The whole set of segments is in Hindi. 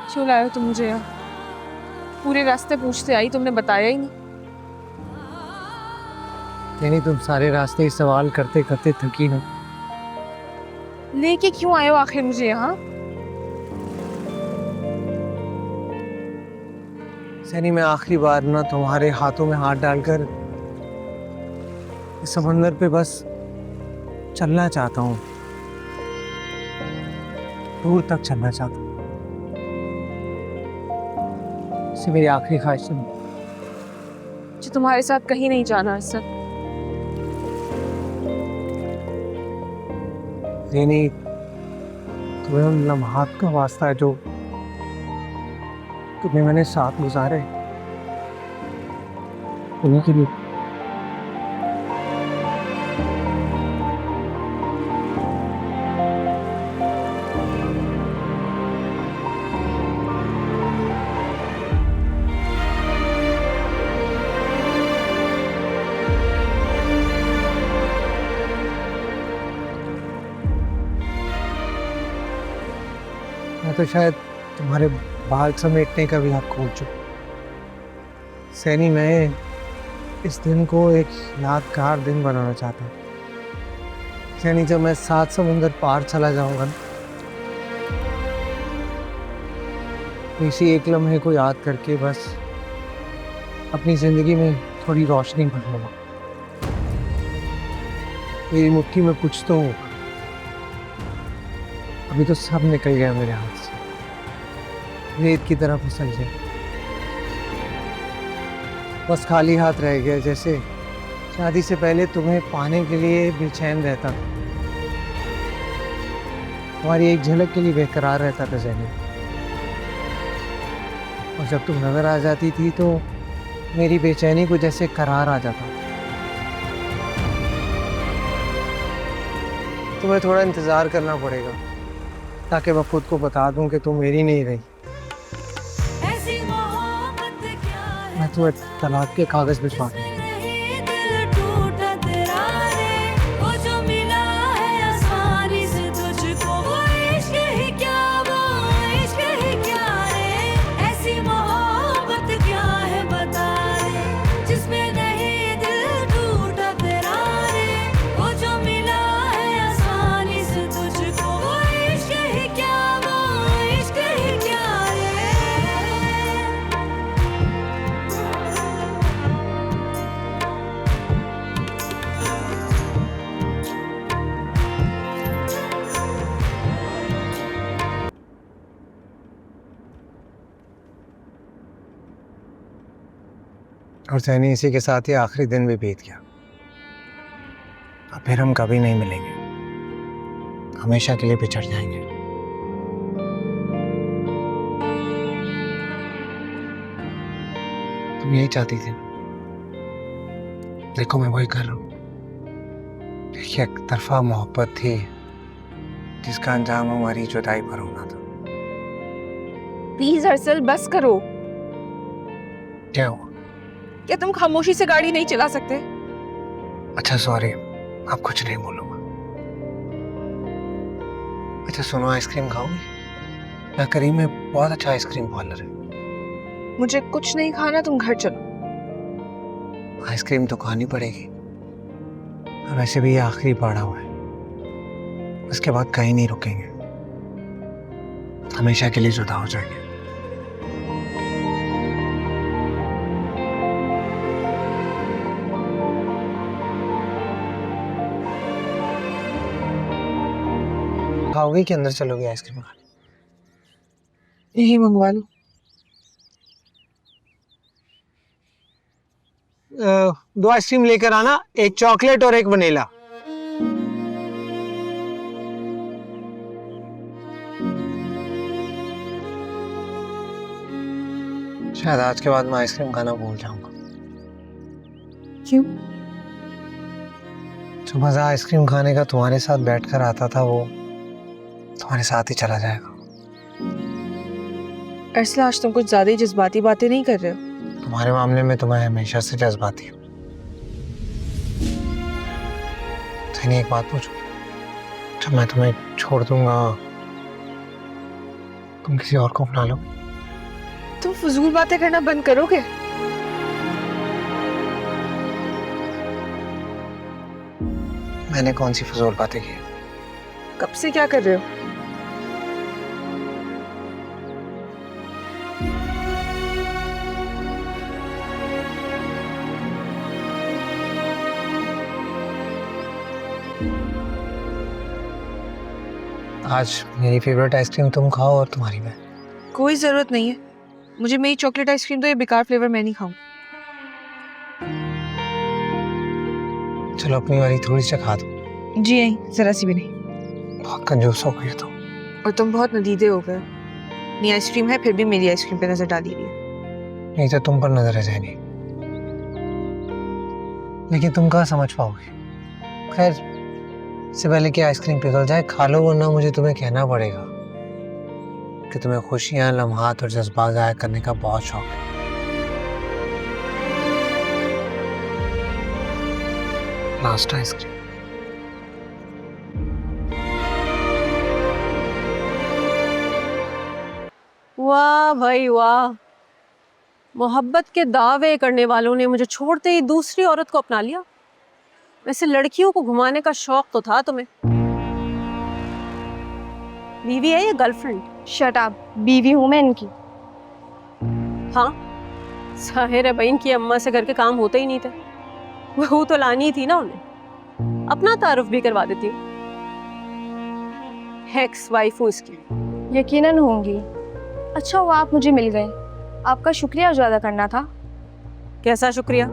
क्यों लाए हो तुम मुझे यहाँ? पूरे रास्ते पूछते आई, तुमने बताया ही नहीं। नहीं, तुम सारे रास्ते ही सवाल करते करते थकी ना। लेके क्यों आए हो आखिर मुझे यहाँ? सैनी, मैं आखिरी बार ना तुम्हारे हाथों में हाथ डालकर इस समंदर पे बस चलना चाहता हूँ, दूर तक चलना चाहता हूँ। इसे मेरी आखिरी ख्वाहिश सुनो। मुझे तुम्हारे साथ कहीं नहीं जाना असल। सैनी, तुम्हें उन लम्हात का वास्ता है जो तुम्हें मैंने साथ गुजारे, उन्हीं के लिए। मैं तो शायद तुम्हारे बाल समेटने का भी हक खो चुका। सैनी, मैं इस दिन को एक यादगार दिन बनाना चाहता हूँ। सैनी, जब मैं 7 समुंदर पार चला जाऊंगा ना, तो इसी एक लम्हे को याद करके बस अपनी जिंदगी में थोड़ी रोशनी भर लूंगा। मेरी मुट्ठी में कुछ तो होगा। अभी तो सब निकल गया मेरे हाथ से, रेत की तरह फिसल गया। बस खाली हाथ रह गया, जैसे शादी से पहले तुम्हें पाने के लिए बेचैन रहता था, तुम्हारी एक झलक के लिए बेकरार रहता था ज़हन। और जब तुम नजर आ जाती थी तो मेरी बेचैनी को जैसे करार आ जाता। तुम्हें थोड़ा इंतजार करना पड़ेगा ताकि मैं खुद को बता दूं कि तुम मेरी नहीं रही। मैं तुम्हें तलाक के कागज भिजवा दूं। और सैनी, इसी के साथ ही आखिरी दिन भी बीत गया। अब फिर हम कभी नहीं मिलेंगे, हमेशा के लिए बिछड़ जाएंगे। तुम यही चाहती थी। देखो, मैं वही कर रहा हूँ। देखिए, एक तरफा मोहब्बत थी जिसका अंजाम हमारी जुदाई पर होना था। प्लीज अरसल, बस करो। क्या हुआ? क्या तुम खामोशी से गाड़ी नहीं चला सकते? अच्छा, सॉरी, आप कुछ नहीं बोलूंगा। अच्छा सुनो, आइसक्रीम खाओगी? यहाँ करीब में बहुत अच्छा आइसक्रीम पार्लर है। मुझे कुछ नहीं खाना, तुम घर चलो। आइसक्रीम तो खानी पड़ेगी, वैसे भी ये आखिरी पड़ा हुआ है। उसके बाद कहीं नहीं रुकेंगे, हमेशा के लिए जुदा हो जाएंगे। खाओगे कि अंदर चलोगे आइसक्रीम खाने? यही मंगवा लो। 2 आइसक्रीम लेकर आना, एक चॉकलेट और एक वनीला। शायद आज के बाद मैं आइसक्रीम खाना भूल जाऊंगा। क्यों? जो मजा आइसक्रीम खाने का तुम्हारे साथ बैठकर आता था, वो तुम्हारे साथ ही चला जाएगा। अरसला, आज तुम कुछ ज्यादा ही जज्बाती बातें नहीं कर रहे हो? तुम्हारे मामले में तो मैं हमेशा से जज्बाती हूँ। सैनी, एक बात पूछूं? जब मैं तुम्हें छोड़ दूंगा, तुम किसी और को अपना लो? तुम फजूल बातें करना बंद करोगे? मैंने कौन सी फजूल बातें की? कब से क्या कर रहे हो? आज मेरी फेवरेट आइसक्रीम तुम खाओ और तुम्हारी मैं। कोई जरूरत नहीं है, मुझे मेरी चॉकलेट आइसक्रीम तो ये बेकार फ्लेवर मैं नहीं खाऊं। चलो अपनी वाली थोड़ी सी खा दो। जी नहीं, जरा सी भी नहीं। बहुत कंजूस हो गई हो तुम। और तुम बहुत नदीदे हो गए। मेरी आइसक्रीम है फिर भी मेरी आइसक्रीम पे नजर डाली हुई है। नहीं तो तुम पर नजर है जानी, लेकिन तुम कहाँ समझ पाओगे। खैर, इससे पहले कि आइसक्रीम पिघल जाए खा लो, वरना मुझे तुम्हें कहना पड़ेगा कि तुम्हें खुशियां, लम्हात और जज्बात जाहिर करने का बहुत शौक है। Last ice cream. वाह भाई वाह, मोहब्बत के दावे करने वालों ने मुझे छोड़ते ही दूसरी औरत को अपना लिया। वैसे लड़कियों को घुमाने का शौक तो था तुम्हें। बीवी है या गर्लफ्रेंड? शट अप, बीवी हूँ मैं इनकी। हाँ, जाहिर है भाई इनकी अम्मा से घर के काम होते ही नहीं थे। बहू तो लानी ही थी ना उन्हें, अपना तारुफ भी करवा देती हूँ। एक्स वाइफ हूँ इसकी। यकीनन होंगी। अच्छा हुआ आप मुझे मिल गए, आपका शुक्रिया अदा करना था। कैसा शुक्रिया?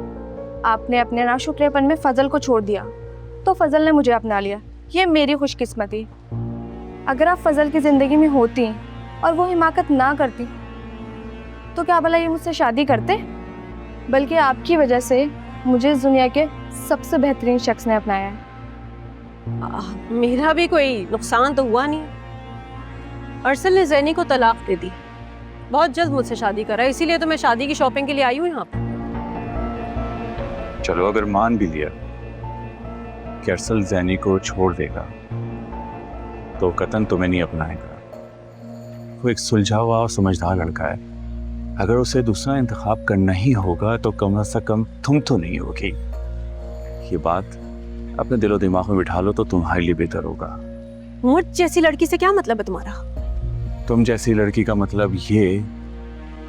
आपने अपने नाशुक्रियापन में फजल को छोड़ दिया तो फजल ने मुझे अपना लिया। ये मेरी खुशकिस्मती। अगर आप फजल की ज़िंदगी में होती और वो हिमाकत ना करती तो क्या भला ये मुझसे शादी करते? बल्कि आपकी वजह से मुझे इस दुनिया के सबसे बेहतरीन शख्स ने अपनाया है। मेरा भी कोई नुकसान तो हुआ नहीं। अरसल ने ज़ैनी को तलाक दे दी, बहुत जल्द मुझसे शादी करा, इसीलिए तो मैं शादी की शॉपिंग के लिए आई हूँ यहाँ पे। चलो अगर मान भी लिया कि अरसल ज़ैनी को छोड़ देगा तो कतन तुम्हें नहीं अपनाएगा। वो एक सुलझा हुआ और समझदार लड़का है। अगर उसे दूसरा इंतखाब करना ही होगा तो कम से कम तुम तो नहीं होगी। ये बात अपने दिलो दिमाग में बिठा लो तो तुम्हारे लिए बेहतर होगा। मुझ जैसी लड़की से क्या मतलब है तुम्हारा? तुम जैसी लड़की का मतलब ये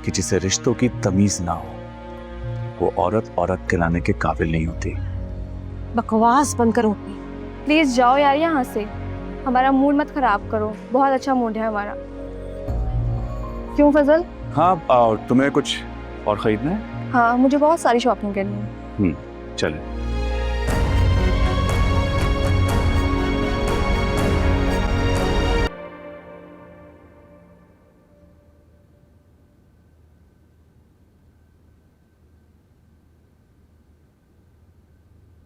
कि जिसे रिश्तों की तमीज ना हो, वो औरत औरत कहलाने के काबिल नहीं होती। बकवास बंद करो। प्लीज़ जाओ यार यहाँ से, हमारा मूड मत खराब करो। बहुत अच्छा मूड है हमारा। क्यों फजल? हाँ, तुम्हें कुछ और खरीदना है? हाँ, मुझे बहुत सारी शॉपिंग करनी है। चले।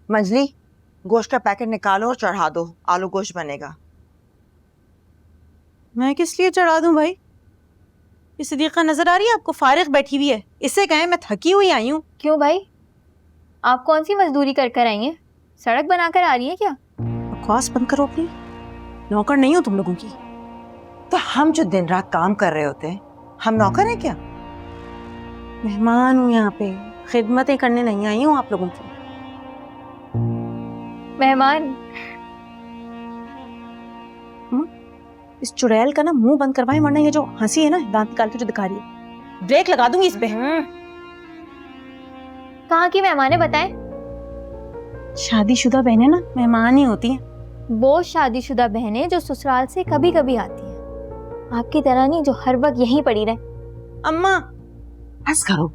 मंजली, गोश्त का पैकेट निकालो और चढ़ा दो, आलू गोश्त बनेगा। मैं किस लिए चढ़ा दूं भाई? ये सदीका नजर आ रही है आपको, फारिग बैठी हुई है। इससे कहें मैं थकी हुई आई हूँ। क्यों भाई, आप कौन सी मजदूरी कर कर आई हैं? सड़क बनाकर आ रही हैं क्या? बकवास बंद करो अपनी। नौकर नहीं हो तुम लोगों की। तो हम जो दिन रात काम कर रहे होते हैं, हम नौकर हैं क्या? मेहमान हूँ यहाँ पे, खिदमतें करने नहीं आई हूँ आप लोगों की। मेहमान? इस चुड़ैल का ना मुंह बंद करवाएं, वरना ये जो हंसी है ना दांत निकाल के जो दिखा रही है, ब्रेक लगा दूंगी इस पे। कहाँ की मेहमान है बताएं? शादीशुदा बहनें ना मेहमान ही होती हैं। वो शादीशुदा बहनें जो ससुराल से कभी कभी आती हैं, आपकी तरह नहीं जो हर वक्त यहीं पड़ी रहे। अम्मा बस करो।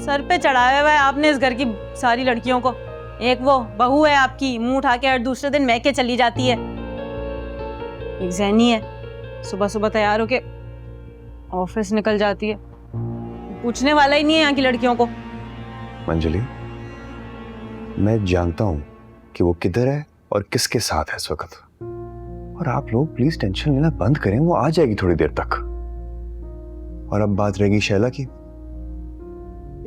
सर पे चढ़ाया हुआ है आपने इस घर की सारी लड़कियों को। एक वो बहू है आपकी, मुंह उठा के हर दूसरे दिन मैके चली जाती है। एक ज़ैनी है, सुबह सुबह तैयार होके ऑफिस निकल जाती है। पूछने वाला ही नहीं है यहाँ की लड़कियों को। मंजलि, मैं जानता हूँ कि वो किधर है और किसके साथ है इस वक्त, और आप लोग प्लीज टेंशन लेना बंद करें। वो आ जाएगी थोड़ी देर तक। और अब बात रहेगी शैला की।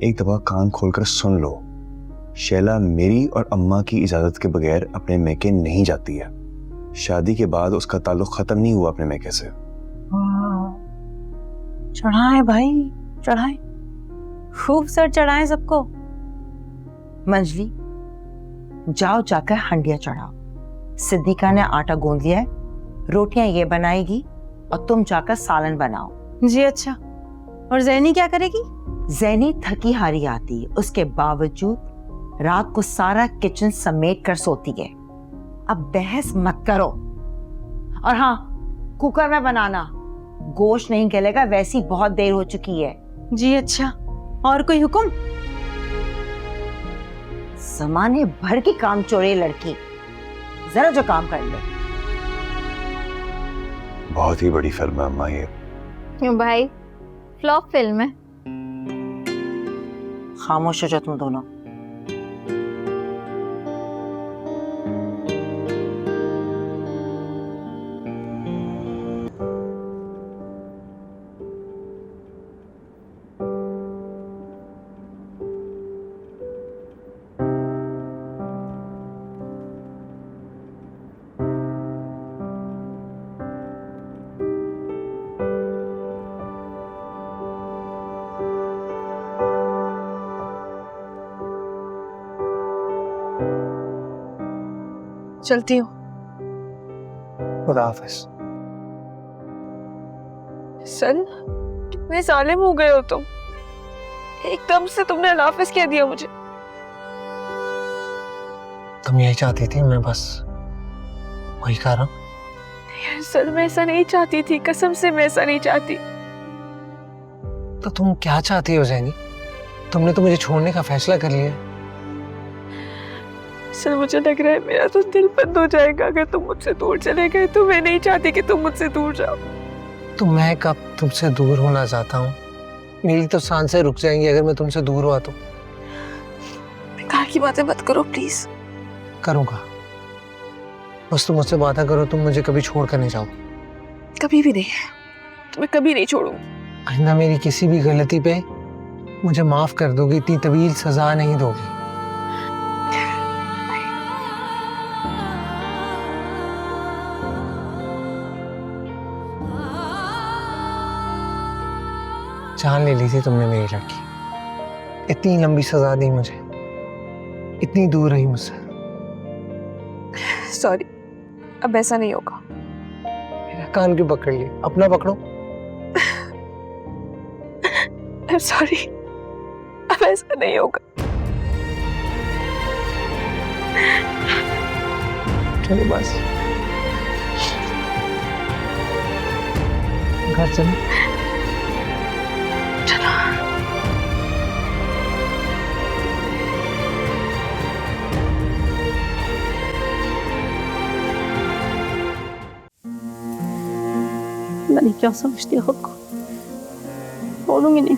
एक दफा कान खोलकर सुन लो, शैला मेरी और अम्मा की इजाजत के बगैर अपने मैके नहीं जाती है। शादी के बाद उसका ताल्लुक खत्म नहीं हुआ अपने मैके से। चढ़ा है भाई, चढ़ाएं, खूब सर चढ़ाएं सबको। मंजली, जाओ जाकर हंडिया चढ़ाओ। सिद्दीका ने आटा गूंद लिया है, रोटियां ये बनाएगी और तुम जाकर सालन बनाओ। जी अच्छा। और जैनी क्या करेगी? जैनी थकी हारी आती है, उसके बावजूद रात को सारा किचन समेट कर सोती है। अब बहस मत करो। और हाँ, कुकर में बनाना, गोश्त नहीं गलेगा, वैसी बहुत देर हो चुकी है। जी अच्छा। और कोई हुक्म? जमाने भर की कामचोरी लड़की, जरा जो काम कर ले। बहुत ही बड़ी फिल्म है अम्मा ये। क्यों भाई, फ्लॉप फिल्म है? खामोश हो जाओ तुम दोनों। चलती हूँ। खुदा हाफिज। सन, कितने जालिम हो गए हो तुम। एकदम से तुमने अल्लाह हाफिज कह दिया मुझे। तुम यही चाहती थी, मैं बस वही कह रहा हूँ। यार सर, मैं ऐसा नहीं चाहती थी, कसम से मैं ऐसा नहीं चाहती। तो तुम क्या चाहती हो जैनी? तुमने तो मुझे छोड़ने का फैसला कर लिया। सर, मुझे लग रहा है मेरा तो दिल बंद हो जाएगा अगर तुम मुझसे दूर चले गए। तो मैं नहीं चाहती कि तुम मुझसे दूर जाओ। तो मैं कब तुमसे दूर होना चाहता हूँ? मेरी तो सांसें रुक जाएंगी अगर मैं तुमसे दूर हुआ तो। बेकार की बातें मत करो प्लीज। करूँगा, बस तुम मुझसे वादा करो तुम मुझे कभी छोड़ कर नहीं जाओ। कभी भी नहीं, तुम्हें कभी नहीं छोड़ूंगी। आइंदा मेरी किसी भी गलती पे मुझे माफ कर दोगी, इतनी तवील सजा नहीं दोगी। जान ले ली थी तुमने मेरी लड़की, इतनी लंबी सजा दी मुझे, इतनी दूर रही मुझसे। सॉरी, अब ऐसा नहीं होगा। मेरा कान क्यों पकड़ लिया? अपना पकड़ो। I'm sorry, अब ऐसा नहीं होगा। चलो बस घर चलो। मैंने क्या समझती है खुद को? बोलूंगी नहीं।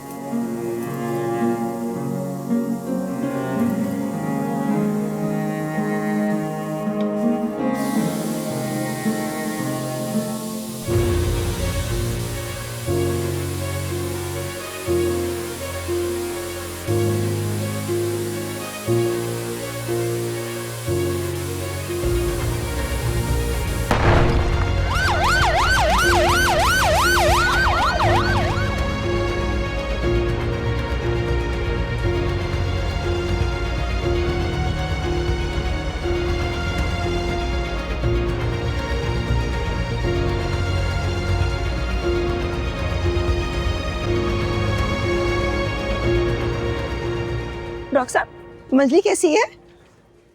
डॉक्टर साहब, मंजली कैसी है?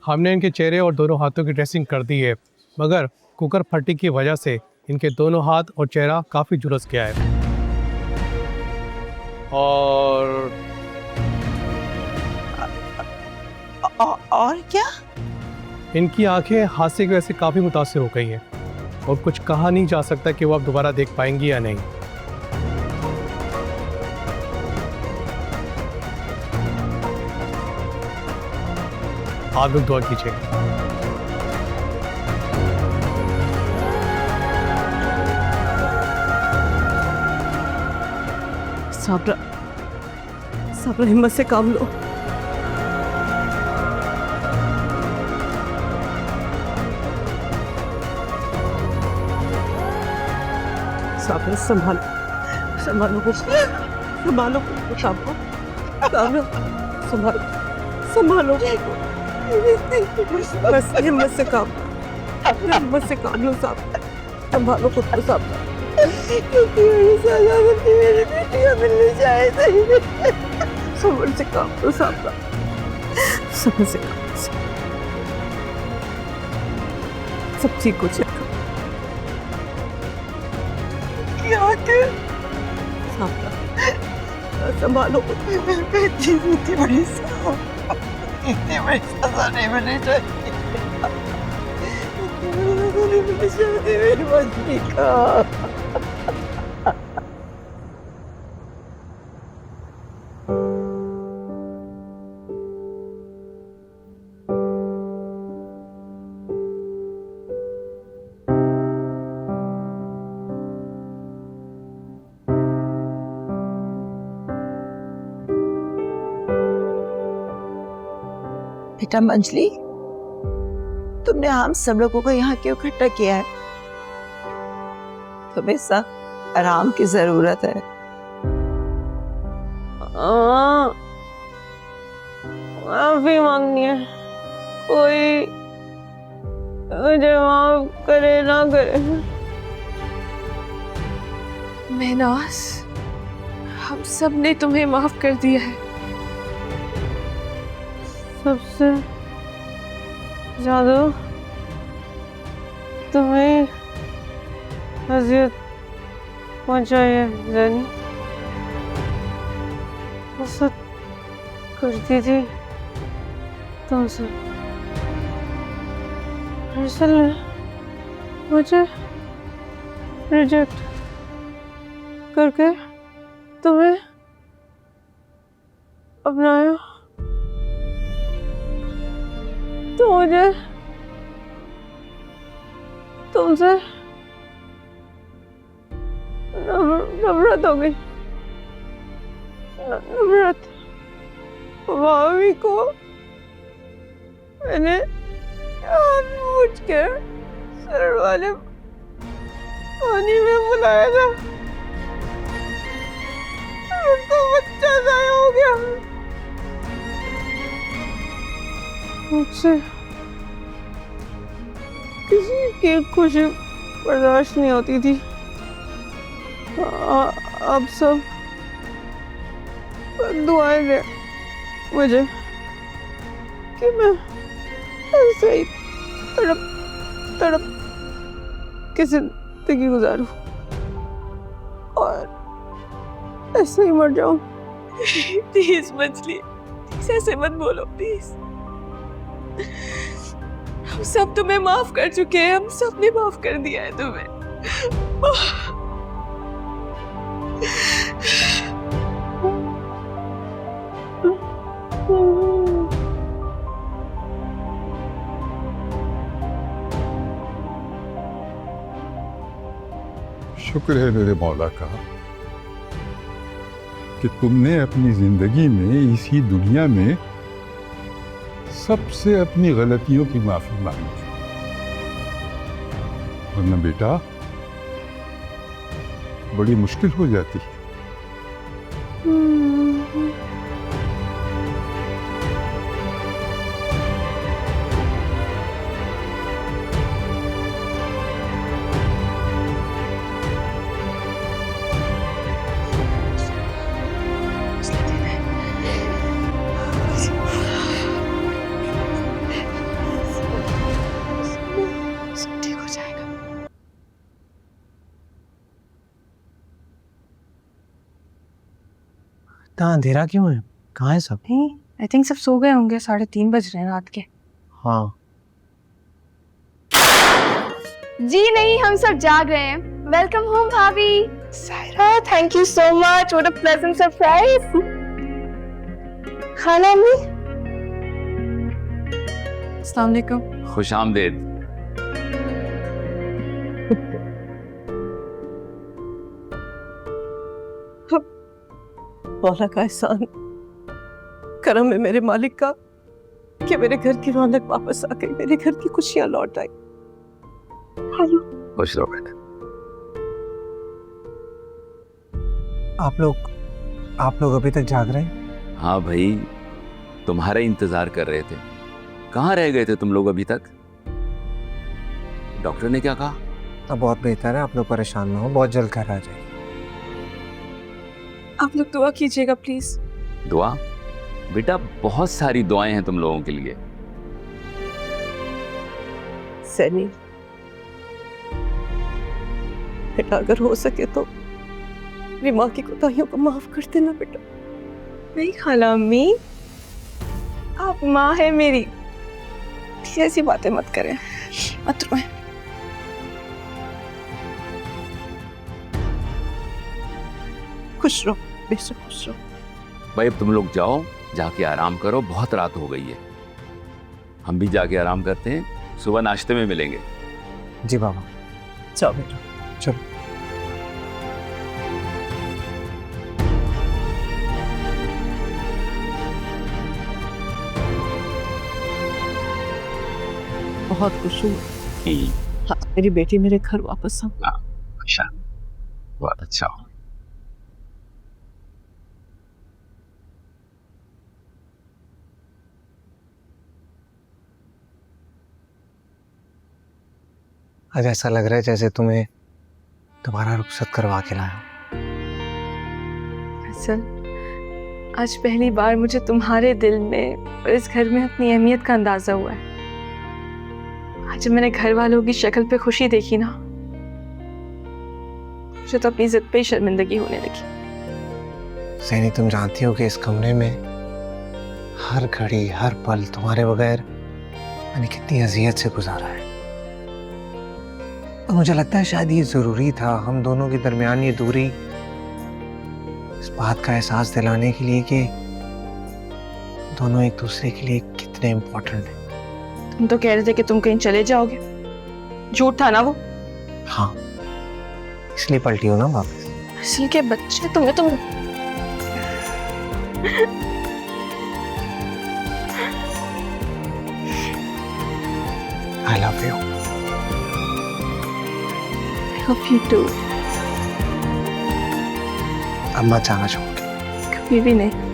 हमने इनके चेहरे और दोनों हाथों की ड्रेसिंग कर दी है, मगर कुकर फटी की वजह से इनके दोनों हाथ और चेहरा काफ़ी झुलस गया है। और क्या? इनकी आंखें हादसे की वजह से काफ़ी मुतासिर हो गई हैं और कुछ कहा नहीं जा सकता कि वो अब दोबारा देख पाएंगी या नहीं। आप लोग दुआ कीजिए। सब्र, सब्र, हिम्मत से काम लो। सब्र, संभालो, संभालो। संभालो शाम को, संभालो संभालो, बस हिम्मत से काम, हिम्मत से काम लो साहब, संभालो खुद को साहब, क्योंकि मेरी सजा मेरी बेटियां मिलनी चाहिए, समझ से काम लो साहब, समझ से काम, सब ठीक हो जाएगा। क्या के संभालो, इतनी बड़ी सजा नहीं मिलनी चाहिए, मेरी बच्ची का। बेटा मंजली, तुमने हम सब लोगों को यहाँ क्यों इकट्ठा किया है? तुम्हें सब आराम की जरूरत है। माफी मांगनी है, कोई मुझे माफ करे ना करे। महनाज, हम सब ने तुम्हें माफ कर दिया है, सबसे ज्यादा तुम्हें अजियत पहुंचाई है जैनी। हसद करती थी तुमसे, दरअसल मुझे रिजेक्ट करके तुम्हें अपनाया, तो मुझे तुमसे नफरत हो गई, नफरत। भाभी को मैंने जानबूझ कर सर वाले पानी में बुलाया था, उनका बच्चा जाया हो गया। मुझसे किसी की खुशी बर्दाश्त नहीं होती थी। अब सब दुआएं दे मुझे कि मैं ऐसे ही तड़प तड़प की जिंदगी गुजारूं और ऐसे ही मर जाऊं। प्लीज मंजली, ऐसे मत बोलो प्लीज। हम सब तुम्हें माफ कर चुके हैं, हम सब ने माफ कर दिया है तुम्हें। शुक्र है मेरे मौला का कि तुमने अपनी जिंदगी में, इसी दुनिया में सबसे अपनी गलतियों की माफी मांगी, वरना बेटा बड़ी मुश्किल हो जाती है। इतना अंधेरा क्यों है? कहाँ है सब? आई थिंक सब सो गए होंगे, 3:30 बज रहे हैं रात के। हाँ जी नहीं, हम सब जाग रहे हैं। वेलकम होम भाभी। Saira, thank you so much, what a pleasant surprise. खाना अम्मी। अस्सलाम वालेकुम। खुश आमदेद। मौला का एहसान, करम है मेरे मालिक का कि मेरे घर की रौनक वापस आ गई, मेरे घर की खुशियां लौट आई। हेलो, खुश रहो बेटा। आप लोग आप लोग अभी तक जाग रहे हैं? हाँ भाई, तुम्हारा इंतजार कर रहे थे। कहाँ रह गए थे तुम लोग अभी तक? डॉक्टर ने क्या कहा? अब बहुत बेहतर है, आप लोग परेशान ना हो, बहुत जल्द घर आ जाएगी। आप लोग दुआ कीजिएगा प्लीज। दुआ? बेटा बहुत सारी दुआएं हैं तुम लोगों के लिए। सैनी, बेटा अगर हो सके तो मेरी माँ की कोताहियों को माफ कर देना बेटा। नहीं खाला अम्मी, आप माँ है मेरी, ऐसी बातें मत करें, मत रोएं। खुश रहो बेशक, खुश रहो। भाई अब तुम लोग जाओ, जाके आराम करो, बहुत रात हो गई है। हम भी जाके आराम करते हैं, सुबह नाश्ते में मिलेंगे। जी बाबा। जाओ बेटा। चलो। बहुत खुश हूँ। हाँ, मेरी बेटी मेरे घर वापस आ। अच्छा, बहुत अच्छा। आज ऐसा लग रहा है जैसे तुम्हें दोबारा रुखसत करवा के लाया हूं। फैसल, आज पहली बार मुझे तुम्हारे दिल में और इस घर में अपनी अहमियत का अंदाजा हुआ है। आज जब मैंने घर वालों की शक्ल पे खुशी देखी ना, मुझे तो अपनी जिद पे ही शर्मिंदगी होने लगी। सैनी, तुम जानती हो कि इस कमरे में हर घड़ी हर पल तुम्हारे बगैर मैंने कितनी अजियत से गुजारा है। और मुझे लगता है शायद ये जरूरी था, हम दोनों के दरमियान ये दूरी इस बात का एहसास दिलाने के लिए कि दोनों एक दूसरे के लिए कितने इम्पोर्टेंट हैं। तुम तो कह रहे थे कि तुम कहीं चले जाओगे, झूठ था ना वो? हाँ, इसलिए पलटी हो ना वापस। असल के बच्चे तुम्हें तुम I love you. love you too। अब मत जाना चाहूंगी। कभी भी नहीं।